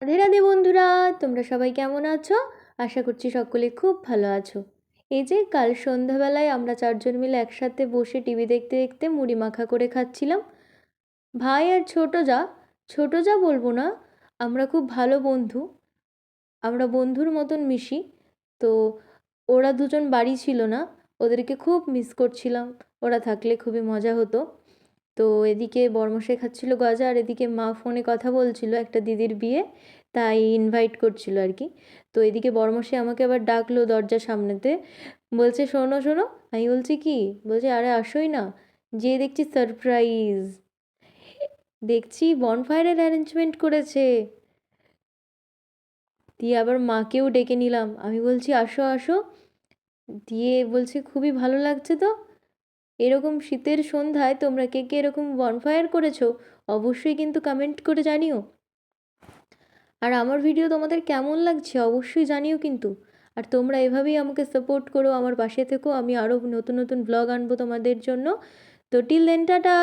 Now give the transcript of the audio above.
রাধে রাধে বন্ধুরা, তোমরা সবাই কেমন আছো? আশা করছি সকলে খুব ভালো আছো। এই যে কাল সন্ধ্যাবেলায় আমরা চারজন মিলে একসাথে বসে টিভি দেখতে দেখতে মুড়ি মাখা করে খাচ্ছিলাম। ভাই আর ছোট যা বলবো না, আমরা খুব ভালো বন্ধু। আমরা বন্ধুর মতন মিশি। তো ওরা দুজন বাড়ি ছিল না, ওদেরকে খুব মিস করছিলাম। ওরা থাকলে খুবই মজা হতো। তো এদিকে বরমশাই খাচ্ছিল গজা, আর এদিকে মা ফোনে কথা বলছিল একটা দিদির বিয়ে, তাই ইনভাইট করছিল আর কি। তো এদিকে বরমশাই আমাকে আবার ডাকলো দরজার সামনেতে, বলছে শোনো শোনো। আমি বলছি কি? বলছে আরে আসোই না। যেয়ে দেখছি সারপ্রাইজ, দেখছি বনফায়ারের অ্যারেঞ্জমেন্ট করেছে। দিয়ে আবার মাকেও ডেকে নিলাম, আমি বলছি আসো আসো। দিয়ে বলছে খুবই ভালো লাগছে তো। এরকম শীতের সন্ধ্যায় তোমরা কে কে এরকম বনফায়ার করেছো অবশ্যই কিন্তু কমেন্ট করে জানিও। আর আমার ভিডিও তোমাদের কেমন লাগছে অবশ্যই জানিও কিন্তু। আর তোমরা এভাবেই আমাকে সাপোর্ট করো, আমার পাশে থেকো, আমি আরও নতুন নতুন ব্লগ আনবো তোমাদের জন্য। তো টিল দেন টাটা।